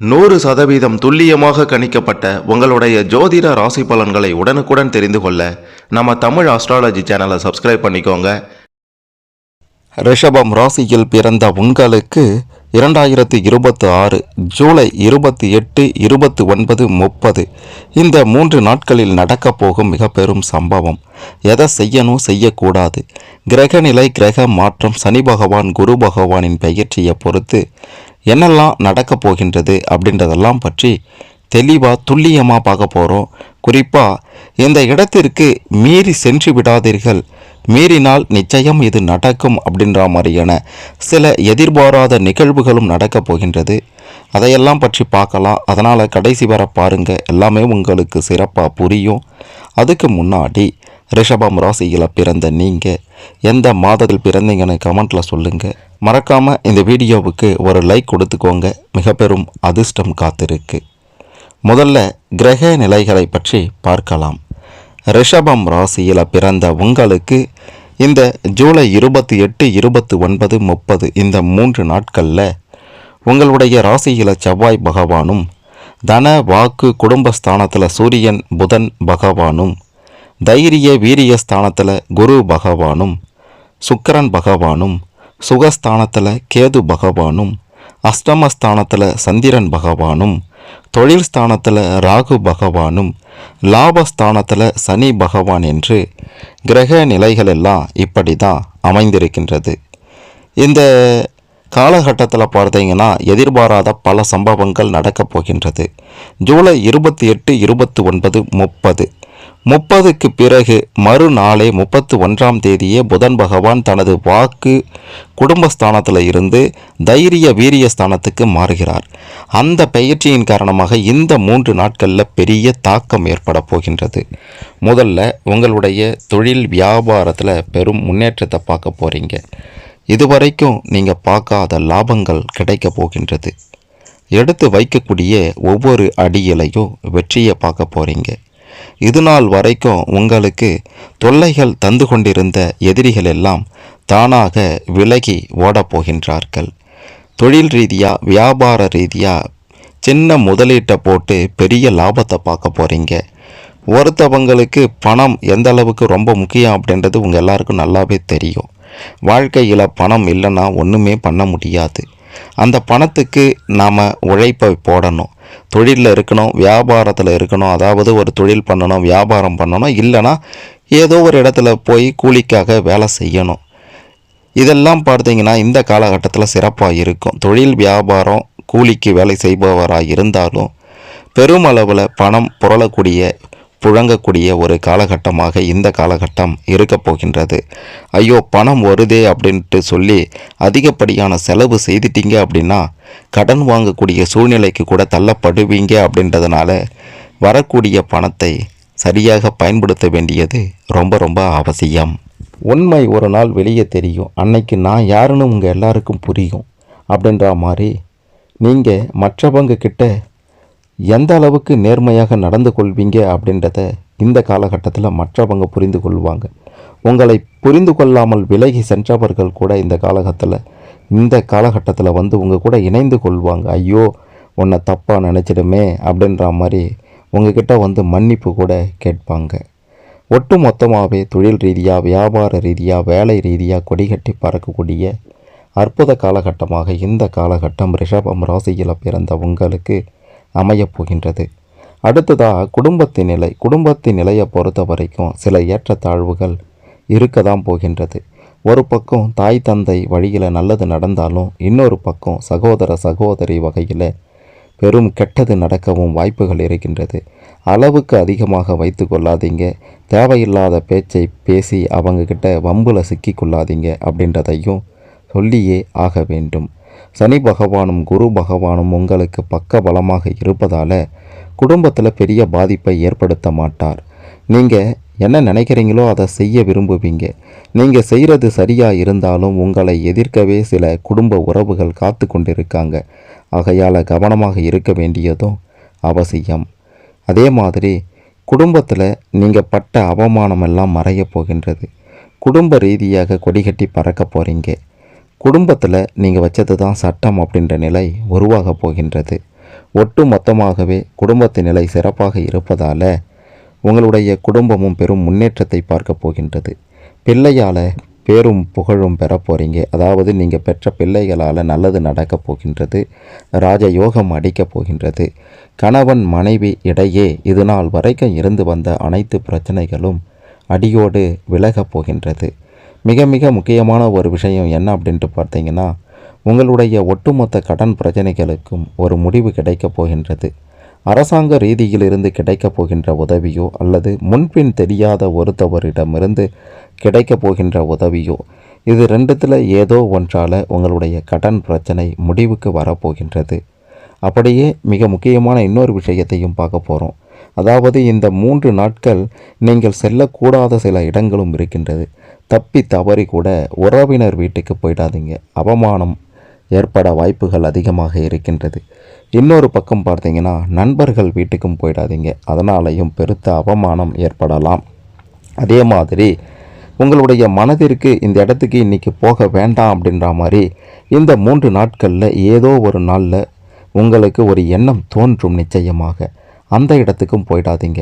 100% துல்லியமாக கணிக்கப்பட்ட உங்களுடைய ஜோதிட ராசி பலன்களை உடனுக்குடன் தெரிந்து கொள்ள நம்ம தமிழ் ஆஸ்ட்ராலஜி சேனலை சப்ஸ்கிரைப் பண்ணிக்கோங்க. ரிஷபம் ராசியில் பிறந்த உங்களுக்கு 2026 ஜூலை 28, 29, 30 இந்த 3 நாட்களில் நடக்கப் போகும் மிக பெரும் சம்பவம். எதை செய்யணும் செய்யக்கூடாது, கிரகநிலை கிரக மாற்றம், சனி பகவான் குரு பகவானின் பெயர்ச்சியை பொறுத்து என்னெல்லாம் நடக்கப் போகின்றது அப்படின்றதெல்லாம் பற்றி தெளிவாக துல்லியமாக பார்க்க போகிறோம். குறிப்பாக இந்த இடத்திற்கு மீறி சென்று விடாதீர்கள், மீறினால் நிச்சயம் இது நடக்கும் அப்படின்ற மாதிரியான சில எதிர்பாராத நிகழ்வுகளும் நடக்கப் போகின்றது. அதையெல்லாம் பற்றி பார்க்கலாம். அதனால் கடைசி வர பாருங்கள், எல்லாமே உங்களுக்கு சிறப்பாக புரியும். அதுக்கு முன்னாடி ரிஷபம் ராசியில் பிறந்த நீங்கள் எந்த மாதத்தில் பிறந்தீங்கன்னு கமெண்ட்டில் சொல்லுங்கள். மறக்காமல் இந்த வீடியோவுக்கு ஒரு லைக் கொடுத்துக்கோங்க. மிக பெரும் அதிர்ஷ்டம் காத்திருக்கு. முதல்ல கிரக நிலைகளை பற்றி பார்க்கலாம். ரிஷபம் ராசியில் பிறந்த உங்களுக்கு இந்த ஜூலை 28, 29, 30 இந்த 3 நாட்களில் உங்களுடைய ராசியில் செவ்வாய் பகவானும், தன வாக்கு குடும்பஸ்தானத்தில் சூரியன் புதன் பகவானும், தைரிய வீரிய ஸ்தானத்தில் குரு பகவானும், சுக்கிரன் பகவானும், சுகஸ்தானத்தில் கேது பகவானும், அஷ்டமஸ்தானத்தில் சந்திரன் பகவானும், தொழில் ஸ்தானத்தில் ராகு பகவானும், லாபஸ்தானத்தில் சனி பகவான் என்று கிரக நிலைகள் எல்லாம் இப்படி தான் அமைந்திருக்கின்றது. இந்த காலகட்டத்தில் பார்த்தீங்கன்னா எதிர்பாராத பல சம்பவங்கள் நடக்கப் போகின்றது. ஜூலை 28, 29, 30க்கு பிறகு மறுநாளே 31ஆம் தேதியே புதன் பகவான் தனது வாக்கு குடும்பஸ்தானத்தில் இருந்து தைரிய வீரிய ஸ்தானத்துக்கு மாறுகிறார். அந்த பெயர்ச்சியின் காரணமாக இந்த 3 நாட்களில் பெரிய தாக்கம் ஏற்பட போகின்றது. முதல்ல உங்களுடைய தொழில் வியாபாரத்தில் பெரும் முன்னேற்றத்தை பார்க்க போகிறீங்க. இதுவரைக்கும் நீங்கள் பார்க்காத லாபங்கள் கிடைக்க போகின்றது. எடுத்து வைக்கக்கூடிய ஒவ்வொரு அடியிலையும் வெற்றியை பார்க்க போகிறீங்க. இது நாள் வரைக்கும் உங்களுக்கு தொல்லைகள் தந்து கொண்டிருந்த எதிரிகள் எல்லாம் தானாக விலகி ஓடப்போகின்றார்கள். தொழில் ரீதியாக வியாபார ரீதியாக சின்ன முதலீட்டை போட்டு பெரிய லாபத்தை பார்க்க போகிறீங்க. ஒருத்தவங்களுக்கு பணம் எந்த அளவுக்கு ரொம்ப முக்கியம் அப்படின்றது உங்கள் எல்லாருக்கும் நல்லாவே தெரியும். வாழ்க்கையில் பணம் இல்லைன்னா ஒன்றுமே பண்ண முடியாது. அந்த பணத்துக்கு நாம் உழைப்பை போடணும். தொழிலில் இருக்கணும், வியாபாரத்தில் இருக்கணும். அதாவது ஒரு தொழில் பண்ணணும், வியாபாரம் பண்ணணும், இல்லைனா ஏதோ ஒரு இடத்துல போய் கூலிக்காக வேலை செய்யணும். இதெல்லாம் பார்த்தீங்கன்னா இந்த காலகட்டத்தில் சிறப்பாக இருக்கும். தொழில் வியாபாரம் கூலிக்கு வேலை செய்பவராக இருந்தாலும் பெருமளவில் பணம் புழங்கக்கூடிய ஒரு காலகட்டமாக இந்த காலகட்டம் இருக்க போகின்றது. ஐயோ பணம் வருதே அப்படின்ட்டு சொல்லி அதிகப்படியான செலவு செய்துட்டீங்க அப்படின்னா கடன் வாங்கக்கூடிய சூழ்நிலைக்கு கூட தள்ளப்படுவீங்க. அப்படின்றதுனால வரக்கூடிய பணத்தை சரியாக பயன்படுத்த வேண்டியது ரொம்ப ரொம்ப அவசியம். உண்மை ஒரு நாள் வெளியே தெரியும், அன்னைக்கு நான் யாருன்னு உங்கள் எல்லாருக்கும் புரியும். அப்படின்ற மாதிரி நீங்கள் மற்றவங்க கிட்ட எந்த அளவுக்கு நேர்மையாக நடந்து கொள்வீங்க அப்படின்றத இந்த காலகட்டத்தில் மற்றவங்க புரிந்து கொள்வாங்க. உங்களை புரிந்து கொள்ளாமல் விலகி சென்றவர்கள் கூட இந்த காலகட்டத்தில் வந்து உங்கள் கூட இணைந்து கொள்வாங்க. ஐயோ உன்னை தப்பாக நினச்சிடுமே அப்படின்ற மாதிரி உங்ககிட்ட வந்து மன்னிப்பு கூட கேட்பாங்க. ஒட்டு மொத்தமாகவே தொழில் ரீதியாக வியாபார ரீதியாக வேலை ரீதியாக கொடிகட்டி பறக்கக்கூடிய அற்புத காலகட்டமாக இந்த காலகட்டம் ரிஷபம் ராசியில் பிறந்த உங்களுக்கு அமையப்போகின்றது. அடுத்ததாக குடும்பத்தின் நிலையை பொறுத்த வரைக்கும் சில ஏற்றத்தாழ்வுகள் இருக்க தான் போகின்றது. ஒரு பக்கம் தாய் தந்தை வழியில் நல்லது நடந்தாலும் இன்னொரு பக்கம் சகோதரி வகையில் பெரும் கெட்டது நடக்கவும் வாய்ப்புகள் இருக்கின்றது. அளவுக்கு அதிகமாக வைத்து கொள்ளாதீங்க. தேவையில்லாத பேச்சை பேசி அவங்கக்கிட்ட வம்பில் சிக்கி கொள்ளாதீங்க அப்படின்றதையும் சொல்லியே ஆக வேண்டும். சனி பகவானும் குரு பகவானும் உங்களுக்கு பக்க பலமாக இருப்பதால் குடும்பத்தில் பெரிய பாதிப்பை ஏற்படுத்த மாட்டார். நீங்கள் என்ன நினைக்கிறீங்களோ அதை செய்ய விரும்புவீங்க. நீங்கள் செய்கிறது சரியாக இருந்தாலும் உங்களை எதிர்க்கவே சில குடும்ப உறவுகள் காத்து கொண்டிருக்காங்க. ஆகையால் கவனமாக இருக்க வேண்டியதும் அவசியம். அதே மாதிரி குடும்பத்தில் நீங்கள் பட்ட அவமானமெல்லாம் மறைய போகின்றது. குடும்ப ரீதியாக கொடிகட்டி பறக்க போகிறீங்க. குடும்பத்தில் நீங்கள் வச்சது தான் சட்டம் அப்படின்ற நிலை உருவாக போகின்றது. ஒட்டு மொத்தமாகவே குடும்பத்தின் நிலை சிறப்பாக இருப்பதால் உங்களுடைய குடும்பமும் பெரும் முன்னேற்றத்தை பார்க்க போகின்றது. பிள்ளையால் பேரும் புகழும் பெற போகிறீங்க. அதாவது நீங்கள் பெற்ற பிள்ளைகளால் நல்லது நடக்கப் போகின்றது. ராஜயோகம் அடிக்கப் போகின்றது. கணவன் மனைவி இடையே இது நாள் வரைக்கும் இருந்து வந்த அனைத்து பிரச்சனைகளும் அடியோடு விலகப் போகின்றது. மிக மிக முக்கியமான ஒரு விஷயம் என்ன அப்படின்ட்டு பார்த்தீங்கன்னா, உங்களுடைய ஒட்டுமொத்த கடன் பிரச்சனைகளுக்கும் ஒரு முடிவு கிடைக்கப் போகின்றது. அரசாங்க ரீதியிலிருந்து கிடைக்கப் போகின்ற உதவியோ அல்லது முன்பின் தெரியாத ஒருத்தவரிடமிருந்து கிடைக்கப் போகின்ற உதவியோ, இது ரெண்டுத்தில் ஏதோ ஒன்றால் உங்களுடைய கடன் பிரச்சனை முடிவுக்கு வரப்போகின்றது. அப்படியே மிக முக்கியமான இன்னொரு விஷயத்தையும் பார்க்க போகிறோம். அதாவது இந்த 3 நாட்கள் நீங்கள் செல்லக்கூடாத சில இடங்களும் இருக்கின்றது. தப்பி தவறி கூட உறவினர் வீட்டுக்கு போயிடாதீங்க. அவமானம் ஏற்பட வாய்ப்புகள் அதிகமாக இருக்கின்றது. இன்னொரு பக்கம் பார்த்தீங்கன்னா, நண்பர்கள் வீட்டுக்கும் போயிடாதீங்க. அதனாலையும் பெருத்த அவமானம் ஏற்படலாம். அதே மாதிரி உங்களுடைய மனதிற்கு இந்த இடத்துக்கு இன்றைக்கி போக வேண்டாம் அப்படின்ற மாதிரி இந்த 3 நாட்களில் ஏதோ ஒரு நாளில் உங்களுக்கு ஒரு எண்ணம் தோன்றும். நிச்சயமாக அந்த இடத்துக்கும் போயிடாதீங்க.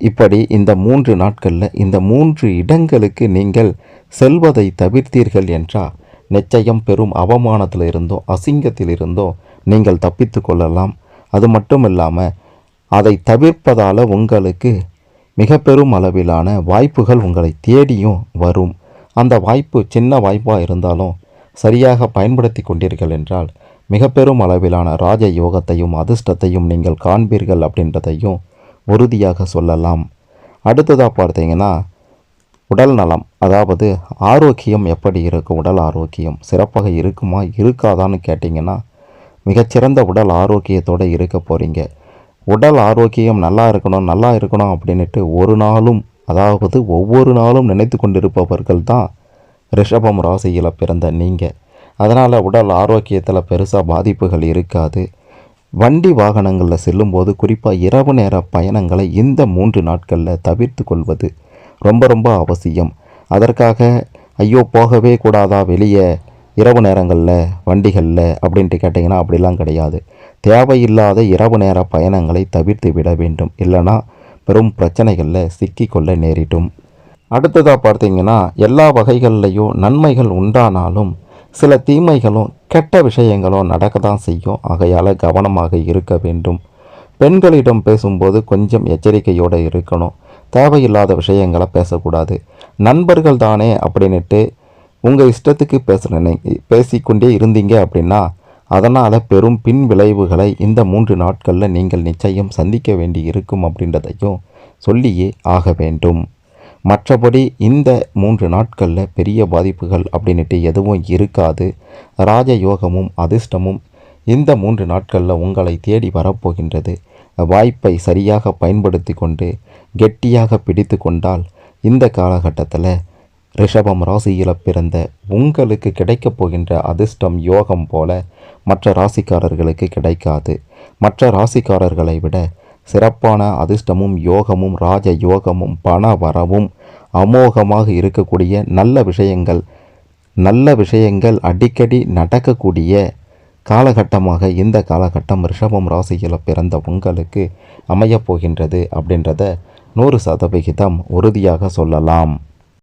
இப்படி இந்த 3 நாட்களில் இந்த 3 இடங்களுக்கு நீங்கள் செல்வதை தவிர்த்தீர்கள் என்றால் நிச்சயம் பெரும் அவமானத்தில் இருந்தோ அசிங்கத்தில் இருந்தோ நீங்கள் தப்பித்து கொள்ளலாம். அது மட்டும் இல்லாமல் அதை தவிர்ப்பதால் உங்களுக்கு மிக பெரும் அளவிலான வாய்ப்புகள் உங்களை தேடியும் வரும். அந்த வாய்ப்பு சின்ன வாய்ப்பாக இருந்தாலும் சரியாக பயன்படுத்தி கொண்டீர்கள் என்றால் மிக பெரும் அளவிலான ராஜ யோகத்தையும் அதிர்ஷ்டத்தையும் நீங்கள் காண்பீர்கள் அப்படின்றதையும் உறுதியாக சொல்லலாம். அடுத்ததாக பார்த்தீங்கன்னா, உடல் நலம், அதாவது ஆரோக்கியம் எப்படி இருக்கும்? உடல் ஆரோக்கியம் சிறப்பாக இருக்குமா இருக்காதான்னு கேட்டிங்கன்னா, மிகச்சிறந்த உடல் ஆரோக்கியத்தோடு இருக்க போகிறீங்க. உடல் ஆரோக்கியம் நல்லா இருக்கணும் அப்படின்ட்டு ஒரு நாளும், அதாவது ஒவ்வொரு நாளும் நினைத்து கொண்டிருப்பவர்கள் தான் ரிஷபம் ராசியில் பிறந்த நீங்கள். அதனால் உடல் ஆரோக்கியத்தில் பெருசாக பாதிப்புகள் இருக்காது. வண்டி வாகனங்களில் செல்லும்போது குறிப்பாக இரவு நேர பயணங்களை இந்த 3 நாட்களில் தவிர்த்து கொள்வது ரொம்ப ரொம்ப அவசியம். அதற்காக ஐயோ போகவே கூடாதா வெளியே இரவு நேரங்களில் வண்டிகளில் அப்படின்ட்டு கேட்டிங்கன்னா அப்படிலாம் கிடையாது. தேவையில்லாத இரவு நேர பயணங்களை தவிர்த்து விட வேண்டும். இல்லைனா பெரும் பிரச்சனைகளில் சிக்கிக்கொள்ள நேரிடும். அடுத்ததாக பார்த்தீங்கன்னா, எல்லா வகைகள்லையும் நன்மைகள் உண்டானாலும் சில தீமைகளும் கெட்ட விஷயங்களும் நடக்க தான் செய்யும். ஆகையால் கவனமாக இருக்க வேண்டும். பெண்களிடம் பேசும்போது கொஞ்சம் எச்சரிக்கையோடு இருக்கணும். தேவையில்லாத விஷயங்களை பேசக்கூடாது. நண்பர்கள் தானே அப்படின்ட்டு உங்கள் இஷ்டத்துக்கு பேசிக்கொண்டே இருந்தீங்க அப்படின்னா அதனால் பெரும் பின் விளைவுகளை இந்த 3 நாட்களில் நீங்கள் நிச்சயம் சந்திக்க வேண்டி இருக்கும் அப்படின்றதையும் சொல்லியே ஆக வேண்டும். மற்றபடி இந்த 3 நாட்களில் பெரிய பாதிப்புகள் அப்படின்ட்டு எதுவும் இருக்காது. ராஜயோகமும் அதிர்ஷ்டமும் இந்த 3 நாட்களில் உங்களை தேடி வரப்போகின்றது. வாய்ப்பை சரியாக பயன்படுத்தி கொண்டு கெட்டியாக பிடித்து கொண்டால் இந்த காலகட்டத்தில் ரிஷபம் ராசியில் பிறந்த உங்களுக்கு கிடைக்கப் போகின்ற அதிர்ஷ்டம் யோகம் போல மற்ற ராசிக்காரர்களுக்கு கிடைக்காது. மற்ற ராசிக்காரர்களை விட சிறப்பான அதிர்ஷ்டமும் யோகமும் ராஜ யோகமும் பண வரவும் அமோகமாக இருக்கக்கூடிய நல்ல விஷயங்கள் அடிக்கடி நடக்கக்கூடிய காலகட்டமாக இந்த காலகட்டம் ரிஷபம் ராசியில் பிறந்த உங்களுக்கு அமையப்போகின்றது அப்படின்றத 100% உறுதியாக சொல்லலாம்.